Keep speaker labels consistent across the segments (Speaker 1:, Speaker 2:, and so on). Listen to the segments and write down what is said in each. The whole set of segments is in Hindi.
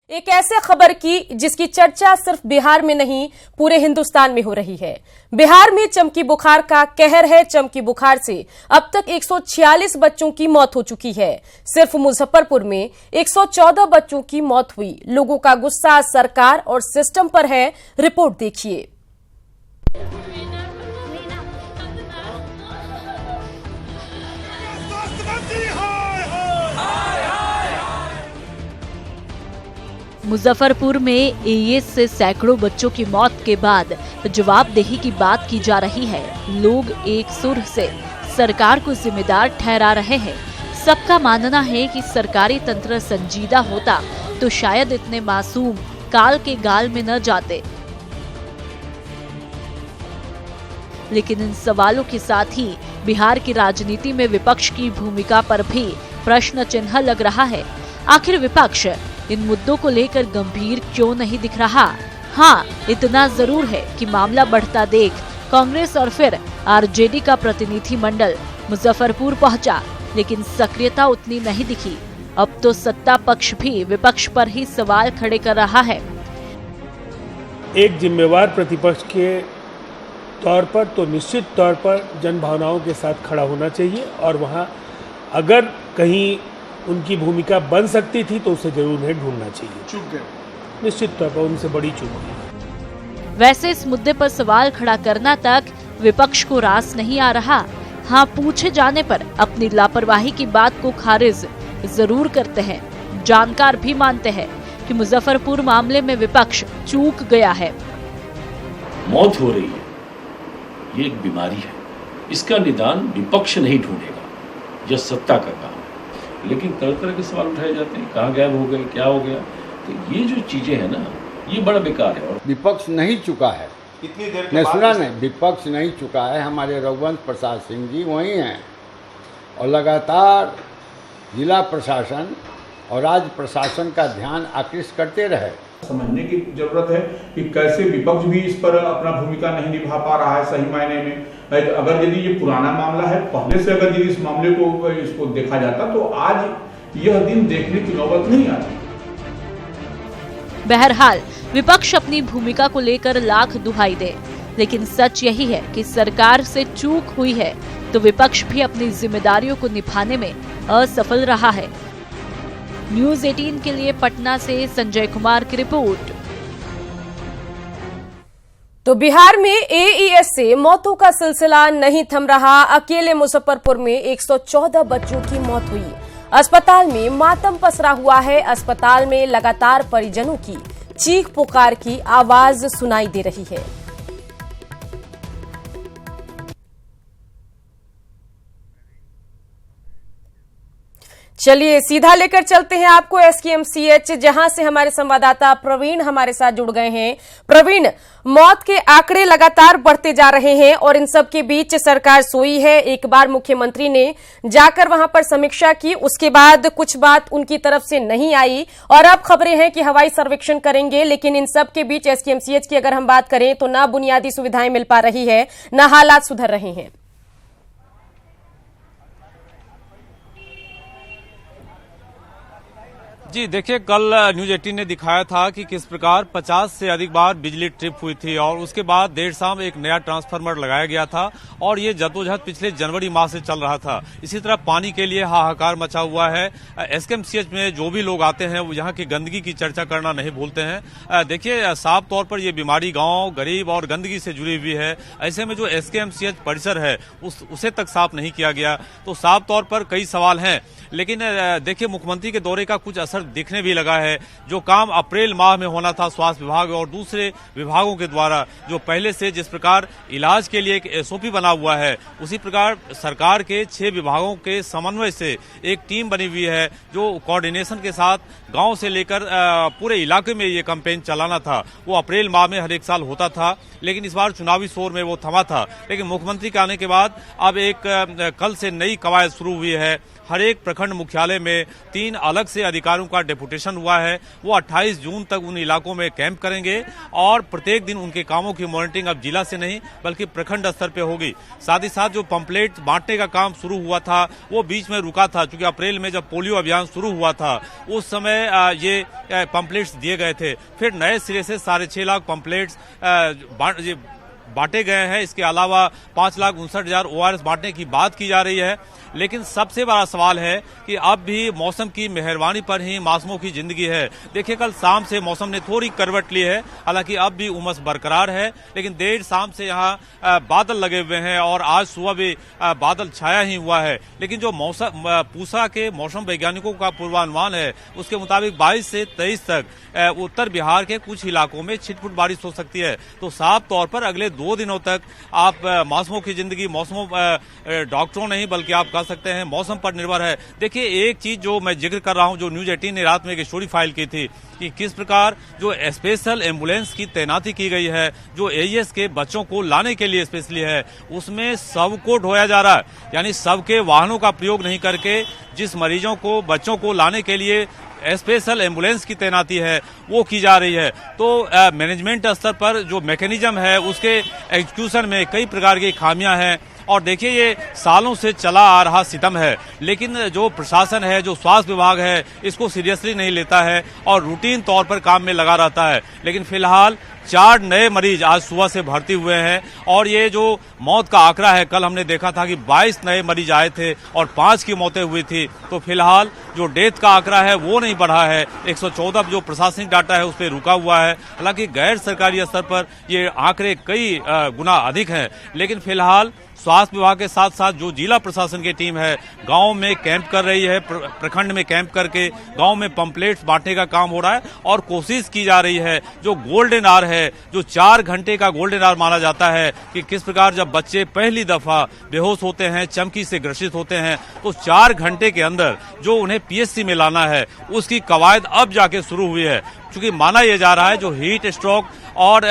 Speaker 1: एक ऐसे खबर की जिसकी चर्चा सिर्फ बिहार में नहीं पूरे हिंदुस्तान में हो रही है। बिहार में चमकी बुखार का कहर है। चमकी बुखार से अब तक 146 बच्चों की मौत हो चुकी है। सिर्फ मुजफ्फरपुर में 114 बच्चों की मौत हुई। लोगों का गुस्सा सरकार और सिस्टम पर है। रिपोर्ट देखिए।
Speaker 2: मुजफ्फरपुर में एईएस से सैकड़ों बच्चों की मौत के बाद जवाबदेही की बात की जा रही है। लोग एक सुर से सरकार को जिम्मेदार ठहरा रहे हैं। सबका मानना है कि सरकारी तंत्र संजीदा होता तो शायद इतने मासूम काल के गाल में न जाते। लेकिन इन सवालों के साथ ही बिहार की राजनीति में विपक्ष की भूमिका पर भी प्रश्न चिन्ह लग रहा है। आखिर विपक्ष इन मुद्दों को लेकर गंभीर क्यों नहीं दिख रहा? हाँ, इतना जरूर है कि मामला बढ़ता देख कांग्रेस और फिर आरजेडी का प्रतिनिधि मंडल मुजफ्फरपुर पहुंचा, लेकिन सक्रियता उतनी नहीं दिखी। अब तो सत्ता पक्ष भी विपक्ष पर ही सवाल खड़े कर रहा है।
Speaker 3: एक जिम्मेवार प्रतिपक्ष के तौर पर तो निश्चित तौर पर जन भावनाओं के साथ खड़ा होना चाहिए और वहां अगर कहीं उनकी भूमिका बन सकती थी तो उसे जरूर उन्हें ढूंढना चाहिए। चूक गए, निश्चित तौर पर उनसे बड़ी चूक हुई।
Speaker 2: वैसे इस मुद्दे पर सवाल खड़ा करना तक विपक्ष को रास नहीं आ रहा। हाँ, पूछे जाने पर अपनी लापरवाही की बात को खारिज जरूर करते हैं। जानकार भी मानते हैं कि मुजफ्फरपुर मामले में विपक्ष चूक गया है।
Speaker 4: मौत हो रही है, ये एक बीमारी है। इसका निदान विपक्ष नहीं ढूंढेगा, यह सत्ता का काम है। लेकिन तरह तरह के सवाल उठाए जाते हैं, कहाँ गायब हो गए, क्या हो गया। तो ये जो चीजें हैं ना, ये बड़ा बेकार है। और
Speaker 5: विपक्ष नहीं चुका है।
Speaker 4: कितनी देर
Speaker 5: नहीं सुना नहीं, विपक्ष नहीं चुका है। हमारे रघुवंश प्रसाद सिंह जी वही हैं और लगातार जिला प्रशासन और राज्य प्रशासन का ध्यान आकृष्ट करते रहे।
Speaker 6: समझने की जरूरत है कि कैसे विपक्ष भी इस पर अपना भूमिका नहीं निभा पा रहा है सही मायने में। अगर यदि ये पुराना मामला है, पहले से अगर यदि इस मामले को इसको देखा जाता तो आज यह दिन देखने की नौबत नहीं आती।
Speaker 2: बहरहाल विपक्ष अपनी भूमिका को लेकर लाख दुहाई दे, लेकिन सच यही है कि सरकार से चूक हुई है तो विपक्ष भी अपनी जिम्मेदारियों को निभाने में असफल रहा है। न्यूज़ 18 के लिए पटना से संजय कुमार की रिपोर्ट।
Speaker 1: तो बिहार में एईएस से मौतों का सिलसिला नहीं थम रहा। अकेले मुजफ्फरपुर में 114 बच्चों की मौत हुई। अस्पताल में मातम पसरा हुआ है। अस्पताल में लगातार परिजनों की चीख पुकार की आवाज सुनाई दे रही है। चलिए सीधा लेकर चलते हैं आपको एसकेएमसीएच, जहां से हमारे संवाददाता प्रवीण हमारे साथ जुड़ गए हैं। प्रवीण, मौत के आंकड़े लगातार बढ़ते जा रहे हैं और इन सब के बीच सरकार सोई है। एक बार मुख्यमंत्री ने जाकर वहां पर समीक्षा की, उसके बाद कुछ बात उनकी तरफ से नहीं आई और अब खबरें हैं कि हवाई सर्वेक्षण करेंगे। लेकिन इन सब के बीच एसकेएमसीएच की अगर हम बात करें तो ना बुनियादी सुविधाएं मिल पा रही है, ना हालात सुधर रहे हैं।
Speaker 7: जी देखिए, कल न्यूज़ 18 ने दिखाया था कि किस प्रकार 50 से अधिक बार बिजली ट्रिप हुई थी और उसके बाद देर शाम एक नया ट्रांसफार्मर लगाया गया था और ये जद्दोजहद पिछले जनवरी माह से चल रहा था। इसी तरह पानी के लिए हाहाकार मचा हुआ है। एसकेएमसीएच में जो भी लोग आते हैं वो यहाँ की गंदगी की चर्चा करना नहीं भूलते हैं। देखिए, साफ तौर पर ये बीमारी गाँव, गरीब और गंदगी से जुड़ी हुई है। ऐसे में जो एसकेएमसीएच परिसर है उसे तक साफ नहीं किया गया, तो साफ तौर पर कई सवाल हैं। लेकिन देखिए, मुख्यमंत्री के दौरे का कुछ असर दिखने भी लगा है। जो काम अप्रैल माह में होना था स्वास्थ्य विभाग और दूसरे विभागों के द्वारा, जो पहले से जिस प्रकार इलाज के लिए एक एसओपी बना हुआ है, उसी प्रकार सरकार के 6 विभागों के समन्वय से एक टीम बनी हुई है जो कोऑर्डिनेशन के साथ गांव से लेकर पूरे इलाके में ये कैंपेन चलाना था। वो अप्रैल माह में हर एक साल होता था, लेकिन इस बार चुनावी शोर में वो थमा था। लेकिन मुख्यमंत्री के आने के बाद अब एक कल से नई कवायद शुरू हुई है। हर एक प्रखंड प्रखंड मुख्यालय में 3 अलग से अधिकारियों का डेपुटेशन हुआ है। वो 28 जून तक उन इलाकों में कैंप करेंगे और प्रत्येक दिन उनके कामों की मॉनिटरिंग अब जिला से नहीं बल्कि प्रखंड स्तर पे होगी। साथ ही साथ जो पंपलेट बांटने का काम शुरू हुआ था वो बीच में रुका था, क्योंकि अप्रैल में जब पोलियो अभियान शुरू हुआ था उस समय ये पंपलेट्स दिए गए थे। फिर नए सिरे से 6.5 लाख पंपलेट्स बांटे गए हैं। इसके अलावा 5,59,000 ORS बांटने की बात की जा रही है। लेकिन सबसे बड़ा सवाल है कि अब भी मौसम की मेहरबानी पर ही मासूमों की जिंदगी है। देखिए, कल शाम से मौसम ने थोड़ी करवट ली है, हालांकि अब भी उमस बरकरार है, लेकिन देर शाम से यहाँ बादल लगे हुए हैं और आज सुबह भी बादल छाया ही हुआ है। लेकिन जो मौसम पूसा के मौसम वैज्ञानिकों का पूर्वानुमान है उसके मुताबिक 22 से 23 तक उत्तर बिहार के कुछ इलाकों में छिटपुट बारिश हो सकती है। तो साफ तौर पर अगले 2 दिनों तक आप मासूमों की जिंदगी मौसमों डॉक्टरों नहीं बल्कि आप कह सकते हैं मौसम पर निर्भर है। देखिए, एक चीज जो मैं जिक्र कर रहा हूं, जो न्यूज 18 ने रात में एक स्टोरी फाइल की थी कि किस प्रकार जो स्पेशल एम्बुलेंस की तैनाती की गई है, जो AES के बच्चों को लाने के लिए स्पेशली है, उसमें सबको ढोया जा रहा है। यानी सबके वाहनों का प्रयोग नहीं करके जिस मरीजों को बच्चों को लाने के लिए स्पेशल एम्बुलेंस की तैनाती है वो की जा रही है। तो मैनेजमेंट स्तर पर जो मैकेनिज्म है उसके एग्जीक्यूशन में कई प्रकार की खामियां हैं। और देखिए, ये सालों से चला आ रहा सितम है, लेकिन जो प्रशासन है, जो स्वास्थ्य विभाग है, इसको सीरियसली नहीं लेता है और रूटीन तौर पर काम में लगा रहता है। लेकिन फिलहाल 4 नए मरीज आज सुबह से भर्ती हुए हैं और ये जो मौत का आंकड़ा है, कल हमने देखा था कि 22 नए मरीज आए थे और 5 की मौतें हुई थी। तो फिलहाल जो डेथ का आंकड़ा है वो नहीं बढ़ा है, 114 जो प्रशासनिक डाटा है उस पर रुका हुआ है। हालांकि गैर सरकारी स्तर पर ये आंकड़े कई गुना अधिक हैं। लेकिन फिलहाल स्वास्थ्य विभाग के साथ साथ जो जिला प्रशासन की टीम है गांव में कैंप कर रही है, प्रखंड में कैंप करके गांव में पंपलेट्स बांटने का काम हो रहा है और कोशिश की जा रही है जो गोल्डन आवर है, जो 4 घंटे का गोल्डन आवर माना जाता है कि किस प्रकार जब बच्चे पहली दफा बेहोश होते हैं, चमकी से ग्रसित होते हैं, तो 4 घंटे के अंदर जो उन्हें PSC में लाना है उसकी कवायद अब जाके शुरू हुई है। क्योंकि माना यह जा रहा है जो हीट स्ट्रोक और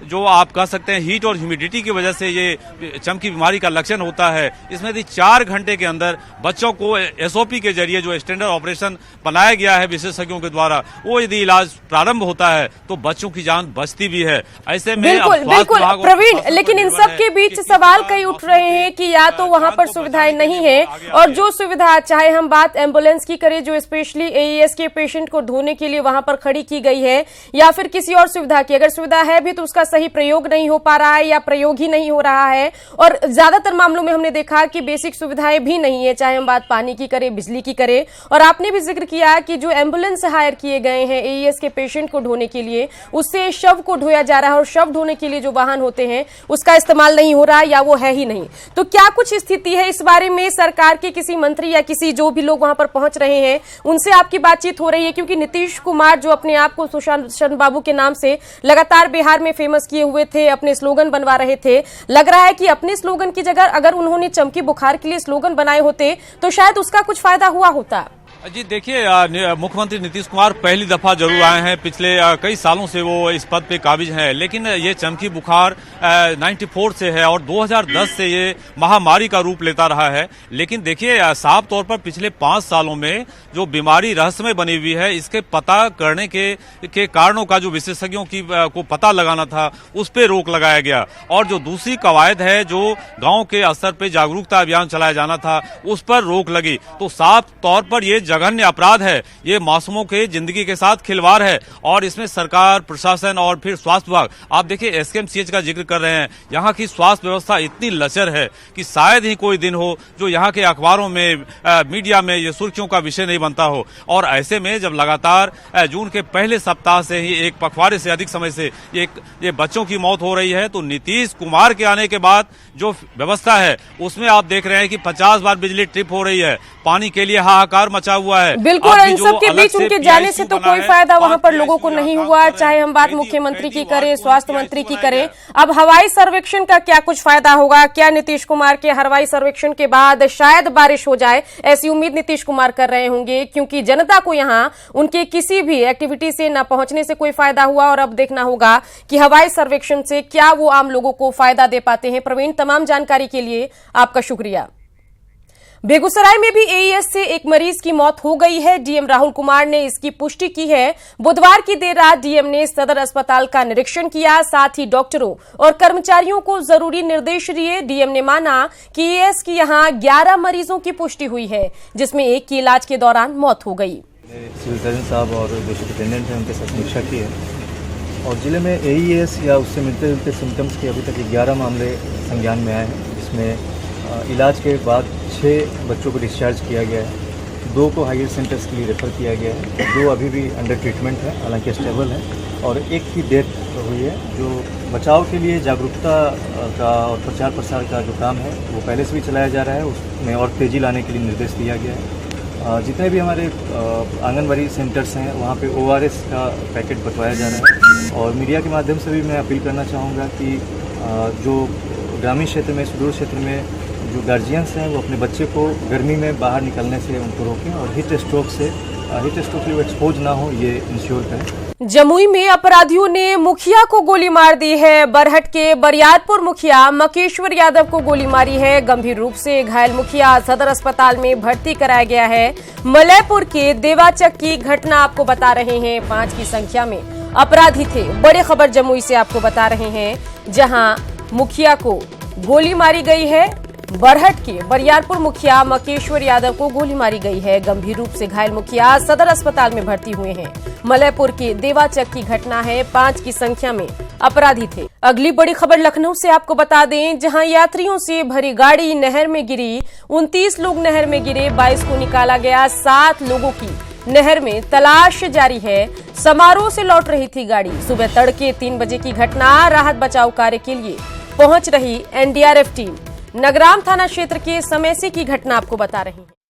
Speaker 7: जो आप कह सकते हैं हीट और ह्यूमिडिटी की वजह से ये चमकी बीमारी का लक्षण होता है, इसमें यदि 4 घंटे के अंदर बच्चों को SOP के जरिए जो स्टैंडर्ड ऑपरेशन बनाया गया है विशेषज्ञों के द्वारा, वो यदि इलाज प्रारंभ होता है तो बच्चों की जान बचती भी है। ऐसे में
Speaker 1: बिल्कुल प्रवीण, लेकिन इन सब के बीच सवाल कई उठ रहे हैं कि या तो वहां पर सुविधाएं नहीं है और जो सुविधा, चाहे हम बात एम्बुलेंस की करें जो स्पेशली AES के पेशेंट को ढोने के लिए वहां पर खड़ी की गई है, या फिर किसी और सुविधा की, अगर सुविधा है भी तो उसका सही प्रयोग नहीं हो पा रहा है या प्रयोग ही नहीं हो रहा है। और ज्यादातर मामलों में हमने देखा कि बेसिक सुविधाएं भी नहीं है, चाहे हम बात पानी की करें, बिजली की करें। और आपने भी जिक्र किया कि जो एम्बुलेंस हायर किए गए हैं AES के पेशेंट को ढोने के लिए, उससे शव को ढोया जा रहा है और शव ढोने के लिए जो वाहन होते हैं उसका इस्तेमाल नहीं हो रहा है या वो है ही नहीं। तो क्या कुछ स्थिति है इस बारे में? सरकार के किसी मंत्री या किसी जो भी लोग वहां पर पहुंच रहे हैं उनसे आपकी बातचीत हो रही है? क्योंकि नीतीश कुमार जो अपने आप को सुशांत बाबू के नाम से लगातार बिहार में फेमस किए हुए थे, अपने स्लोगन बनवा रहे थे, लग रहा है कि अपने स्लोगन की जगह अगर उन्होंने चमकी बुखार के लिए स्लोगन बनाए होते तो शायद उसका कुछ फायदा हुआ होता।
Speaker 7: जी देखिए, मुख्यमंत्री नीतीश कुमार पहली दफा जरूर आए हैं, पिछले कई सालों से वो इस पद पे काबिज हैं, लेकिन ये चमकी बुखार 94 से है और 2010 से ये महामारी का रूप लेता रहा है। लेकिन देखिए, साफ तौर पर पिछले 5 सालों में जो बीमारी रहस्यमय बनी हुई है, इसके पता करने के कारणों का जो विशेषज्ञों को पता लगाना था उस पर रोक लगाया गया। और जो दूसरी कवायद है, जो गाँव के स्तर पर जागरूकता अभियान चलाया जाना था, उस पर रोक लगी। तो साफ तौर पर ये जघन्य अपराध है, ये मासूमों के जिंदगी के साथ खिलवाड़ है और इसमें सरकार, प्रशासन और फिर स्वास्थ्य विभाग, आप देखिए SKMCH का जिक्र कर रहे हैं, यहाँ की स्वास्थ्य व्यवस्था इतनी लचर है कि शायद ही कोई दिन हो जो यहाँ के अखबारों में, मीडिया में ये सुर्खियों का विषय नहीं बनता हो। और ऐसे में जब लगातार जून के पहले सप्ताह से ही एक पखवाड़े से अधिक समय से ये बच्चों की मौत हो रही है, तो नीतीश कुमार के आने के बाद जो व्यवस्था है उसमें आप देख रहे हैं कि 50 बार बिजली ट्रिप हो रही है, पानी के लिए हाहाकार मचा हुआ है।
Speaker 1: बिल्कुल, इन सब के बीच उनके जाने से तो कोई फायदा वहां पर लोगों को नहीं हुआ, चाहे हम बात मुख्यमंत्री की करें, स्वास्थ्य मंत्री की करें। अब हवाई सर्वेक्षण का क्या कुछ फायदा होगा? क्या नीतीश कुमार के हवाई सर्वेक्षण के बाद शायद बारिश हो जाए, ऐसी उम्मीद नीतीश कुमार कर रहे होंगे? क्योंकि जनता को यहां उनके किसी भी एक्टिविटी से न पहुंचने से कोई फायदा हुआ और अब देखना होगा कि हवाई सर्वेक्षण से क्या वो आम लोगों को फायदा दे पाते हैं। प्रवीण, तमाम जानकारी के लिए आपका शुक्रिया। बेगूसराय में भी एईएस से एक मरीज की मौत हो गई है। डीएम राहुल कुमार ने इसकी पुष्टि की है। बुधवार की देर रात डीएम ने सदर अस्पताल का निरीक्षण किया, साथ ही डॉक्टरों और कर्मचारियों को जरूरी निर्देश दिए। डीएम ने माना कि एईएस की यहां 11 मरीजों की पुष्टि हुई है, जिसमें एक की इलाज के दौरान मौत हो गई।
Speaker 8: सिविल सर्जन साहब और जो सुपरिटेंडेंट हैं उनके साथ समीक्षा की है और जिले में एईएस या उससे मिलते जुलते सिम्टम्स के अभी तक 11 मामले संज्ञान में आए हैं, जिसमें इलाज के बाद 6 बच्चों को डिस्चार्ज किया गया है, 2 को हायर सेंटर्स के लिए रेफर किया गया है, 2 अभी भी अंडर ट्रीटमेंट है, हालांकि स्टेबल है, और 1 की डेथ हुई है। जो बचाव के लिए जागरूकता का और प्रचार प्रसार का जो काम है वो पहले से भी चलाया जा रहा है, उसमें और तेज़ी लाने के लिए निर्देश दिया गया है। जितने भी हमारे आंगनबाड़ी सेंटर्स हैं वहाँ पे ORS का पैकेट बंटवाया जा रहा है और मीडिया के माध्यम से भी मैं अपील करना चाहूँगा कि जो ग्रामीण क्षेत्र में, सुदूर क्षेत्र में जो गार्जियंस हैं वो अपने बच्चे को गर्मी में बाहर निकलने से उनको रोकें और हीट स्ट्रोक के लिए एक्सपोज ना हो, ये इंश्योर करें।
Speaker 1: जमुई में अपराधियों ने मुखिया को गोली मार दी है। बरहट के बरियारपुर मुखिया मकेश्वर यादव को गोली मारी है। गंभीर रूप से घायल मुखिया सदर अस्पताल में भर्ती कराया गया है। मलयपुर के देवाचक की घटना आपको बता रहे हैं। 5 की संख्या में अपराधी थे। बड़ी खबर जमुई से आपको बता रहे हैं, जहां मुखिया को गोली मारी गई है। बरहट के बरियारपुर मुखिया मकेश्वर यादव को गोली मारी गई है। गंभीर रूप से घायल मुखिया सदर अस्पताल में भर्ती हुए हैं। मलयपुर के देवाचक की घटना है। 5 की संख्या में अपराधी थे। अगली बड़ी खबर लखनऊ से आपको बता दें, जहां यात्रियों से भरी गाड़ी नहर में गिरी। 29 लोग नहर में गिरे, 22 को निकाला गया। 7 लोगों की नहर में तलाश जारी है। समारोह से लौट रही थी गाड़ी। सुबह तड़के 3 बजे की घटना। राहत बचाव कार्य के लिए पहुंच रही एनडीआरएफ टीम। नगराम थाना क्षेत्र के समैसी की घटना आपको बता रही है।